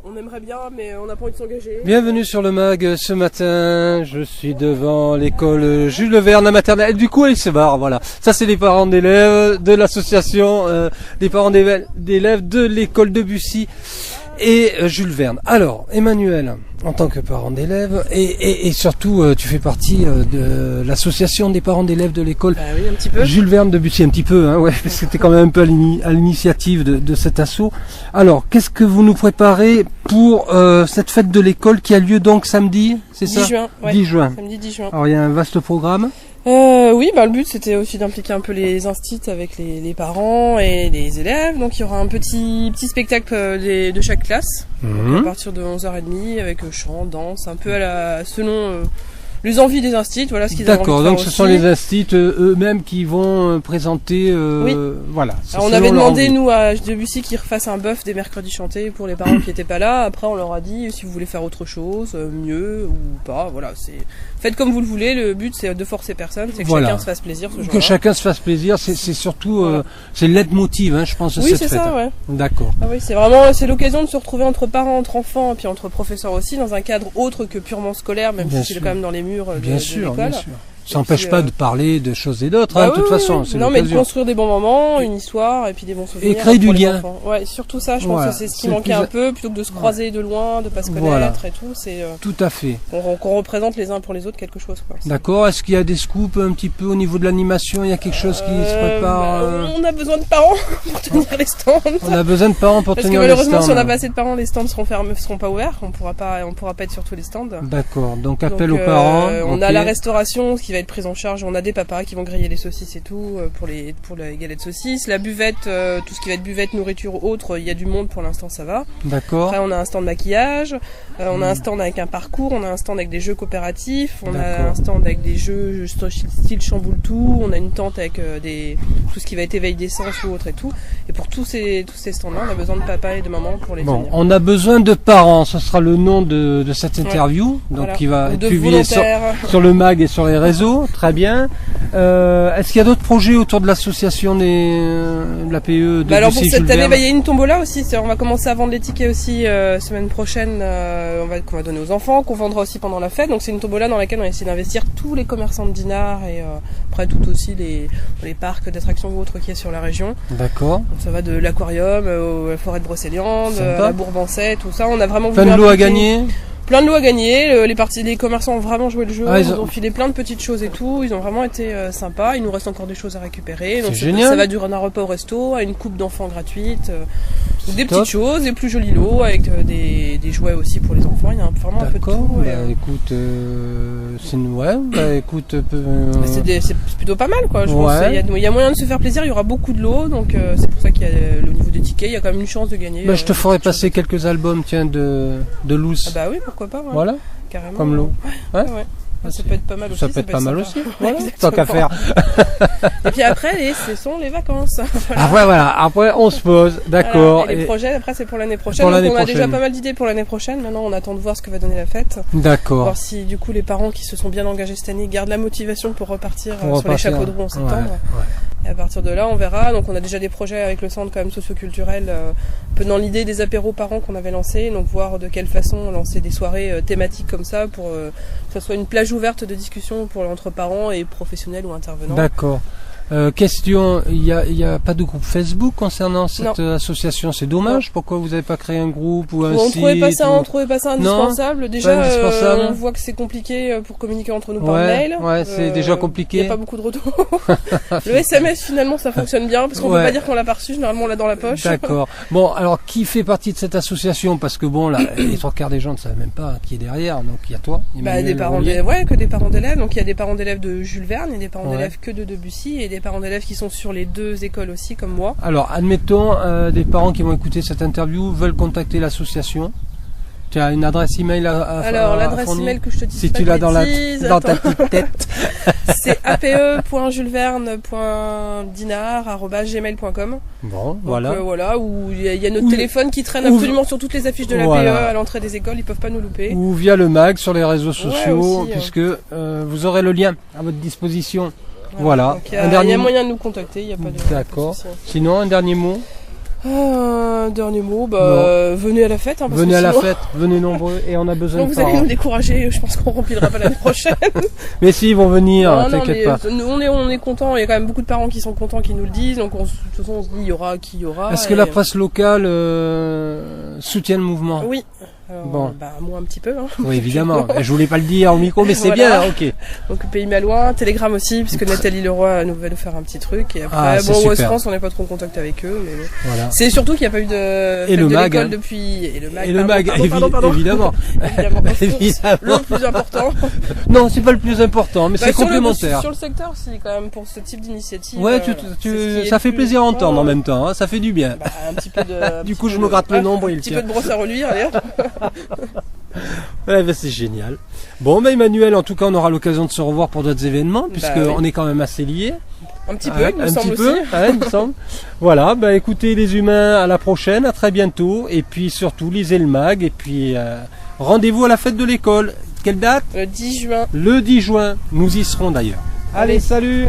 On aimerait bien, mais on n'a pas envie de s'engager. Bienvenue sur le MAG. Ce matin, je suis devant l'école Jules Verne maternelle. Du coup, elle se barre, voilà. Ça, c'est les parents d'élèves de l'association, des parents d'élèves de l'école de Bussy et Jules Verne. Alors, Emmanuel, en tant que parent d'élèves, et surtout, tu fais partie de l'association des parents d'élèves de l'école oui, un petit peu. Jules Verne de Bussy, un petit peu, hein, ouais, parce que t'es quand même un peu à l'initiative de cet assaut. Alors, qu'est-ce que vous nous préparez pour cette fête de l'école qui a lieu donc samedi, c'est ça ? 10 juin, ouais. 10 juin. Samedi 10 juin. Alors, il y a un vaste programme. Oui, le but c'était aussi d'impliquer un peu les instits avec les parents et les élèves. Donc il y aura un petit spectacle de chaque classe, à partir de 11h30 avec chant, danse, un peu selon les envies des instits, voilà ce qu'ils ont envie de faire. D'accord, donc ce aussi. sont les instits eux-mêmes qui vont présenter, oui. Voilà. Alors, on avait demandé nous à Debussy qu'ils refassent un bœuf des mercredis chantés pour les parents qui n'étaient pas là. Après on leur a dit si vous voulez faire autre chose, mieux ou pas, voilà, faites comme vous le voulez, le but c'est de forcer personne, c'est que chacun se fasse plaisir ce jour-là. Que chacun se fasse plaisir, c'est surtout c'est le leitmotiv, hein, je pense, de cette fête. Oui, c'est ça, ouais. D'accord. Ah oui, c'est l'occasion de se retrouver entre parents, entre enfants, et puis entre professeurs aussi, dans un cadre autre que purement scolaire, même si c'est quand même dans les murs de l'école. Bien sûr. Ça n'empêche pas de parler de choses et d'autres, de toute façon. Non, mais de construire des bons moments, une histoire, et puis des bons souvenirs. Et créer du lien. Ouais, surtout ça, je pense que c'est ce qui manquait un peu, plutôt que de se croiser de loin, de pas se connaître et tout. C'est tout à fait. Qu'on représente les uns pour les autres quelque chose, quoi. D'accord. Est-ce qu'il y a des scoops un petit peu au niveau de l'animation ? Il y a quelque chose qui se prépare On a besoin de parents pour tenir les stands. On a besoin de parents pour tenir les stands. Parce que malheureusement, si on n'a pas assez de parents, les stands seront pas ouverts. On pourra pas être sur tous les stands. D'accord. Donc appel aux parents. On a la restauration, ce qui va être prise en charge. On a des papas qui vont griller les saucisses et tout pour les galettes saucisses. La buvette, tout ce qui va être buvette, nourriture ou autre, il y a du monde pour l'instant, ça va. D'accord. Après, on a un stand maquillage, on a un stand avec un parcours, on a un stand avec des jeux coopératifs, on a un stand avec des jeux style chamboule tout, on a une tente avec tout ce qui va être éveil d'essence ou autre et tout. Et pour tous ces stands-là, on a besoin de papa et de maman pour les tenir. On a besoin de parents, ce sera le nom de cette interview, donc qui va être publié sur le MAG et sur les réseaux. Très bien. Est-ce qu'il y a d'autres projets autour de l'association de la PE de alors pour cette année, il y a une tombola aussi. On va commencer à vendre les tickets aussi semaine prochaine, qu'on va donner aux enfants, qu'on vendra aussi pendant la fête. Donc c'est une tombola dans laquelle on va essayer d'investir tous les commerçants de Dinard et après tout aussi les parcs d'attractions ou autres qu'il y a sur la région. D'accord. Donc ça va de l'aquarium à la forêt de Brocéliande, à la Bourbancet, tout ça. On a vraiment plein de lots à gagner. Plein de lots à gagner, les commerçants ont vraiment joué le jeu, ils ont filé plein de petites choses et tout, ils ont vraiment été sympas, il nous reste encore des choses à récupérer, donc génial. Ça va durer d'un repas au resto, à une coupe d'enfants gratuite, des petites choses, des plus jolis lots avec des jouets aussi pour les enfants, il y a vraiment un peu de tout. Écoute, c'est plutôt pas mal quoi, je pense, il y a moyen de se faire plaisir, il y aura beaucoup de lots, donc c'est pour ça qu'il y a le niveau des tickets, il y a quand même une chance de gagner. Je te ferai passer quelques albums de Loose. Ah bah oui, pourquoi pas. Voilà, carrément. Comme l'eau. Ouais. Ça peut être pas mal aussi. Ça peut être pas mal aussi. Voilà, tant qu'à faire. Et puis après, ce sont les vacances. Voilà. Après, on se pose. D'accord. Et les projets, après, c'est pour l'année prochaine. On a déjà pas mal d'idées pour l'année prochaine. Maintenant, on attend de voir ce que va donner la fête. D'accord. Voir si, du coup, les parents qui se sont bien engagés cette année gardent la motivation pour repartir sur les chapeaux de roue en septembre. Ouais. Et à partir de là, on verra. Donc, on a déjà des projets avec le centre quand même socioculturel, un peu dans l'idée des apéros parents qu'on avait lancés. Donc, voir de quelle façon lancer des soirées thématiques comme ça pour que ce soit une plage ouverte de discussion entre parents et professionnels ou intervenants. D'accord. Question, il y a pas de groupe Facebook concernant cette association, c'est dommage. Non. Pourquoi vous n'avez pas créé un groupe ou un site? On trouvait pas ça indispensable. Déjà, indispensable. On voit que c'est compliqué pour communiquer entre nous par mail. Ouais, c'est déjà compliqué. Il n'y a pas beaucoup de retours. Le SMS finalement ça fonctionne bien parce qu'on peut pas dire qu'on l'a pas reçu, généralement on l'a dans la poche. D'accord. Bon, alors qui fait partie de cette association? Parce que bon, là, les trois quarts des gens ne savent même pas qui est derrière. Donc il y a toi. Des parents d'élèves, que des parents d'élèves. Donc il y a des parents d'élèves de Jules Verne, il y a des parents d'élèves que de Debussy et des parents d'élèves qui sont sur les deux écoles aussi comme moi. Alors admettons des parents qui vont écouter cette interview veulent contacter l'association. Tu as une adresse email Alors l'adresse email que je te dis si tu l'as dans ta petite tête. C'est ape.juleverne.dinard@gmail.com. Bon, voilà. Donc, voilà, où il y a notre téléphone qui traîne absolument sur toutes les affiches de l'APE à l'entrée des écoles, ils peuvent pas nous louper. Ou via le MAG sur les réseaux sociaux, puisque vous aurez le lien à votre disposition. Voilà. Il y a moyen de nous contacter, il n'y a pas de. D'accord. Sinon, un dernier mot. Dernier mot, venez à la fête. Venez à la fête, venez nombreux et on a besoin de vous allez nous décourager, je pense qu'on remplira pas l'année prochaine. Mais si, ils vont venir, t'inquiète pas. On est contents, il y a quand même beaucoup de parents qui sont contents, qui nous le disent, donc de toute façon on se dit il y aura qui y aura. Est-ce que la presse locale soutient le mouvement? Oui. Alors, moi un petit peu. Oui, évidemment. Je voulais pas le dire au micro, mais c'est bien, ok. Donc Pays Malouin, Télégramme aussi, puisque Nathalie Leroy nous va nous faire un petit truc. Et après, Ouest France, on n'est pas trop en contact avec eux. Mais voilà. C'est surtout qu'il n'y a pas eu de et le de mag, depuis. Et le mag, pardon. Évidemment. Le plus important. Non, c'est pas le plus important, mais c'est complémentaire. Sur le secteur, si, quand même, pour ce type d'initiative. Ouais, ça fait plaisir à entendre en même temps, ça fait du bien. Un petit peu de. Du coup, je me gratte le nombril. Un petit peu de brosse à reluire, allez. Ouais, c'est génial. Bon, Emmanuel, en tout cas, on aura l'occasion de se revoir pour d'autres événements, puisqu'on est quand même assez liés. Un petit peu, il me semble aussi. Il me semble. Voilà, écoutez les humains, à la prochaine, à très bientôt. Et puis surtout, lisez le mag. Et puis, rendez-vous à la fête de l'école. Quelle date? Le 10 juin. Le 10 juin. Nous y serons d'ailleurs. Allez, salut!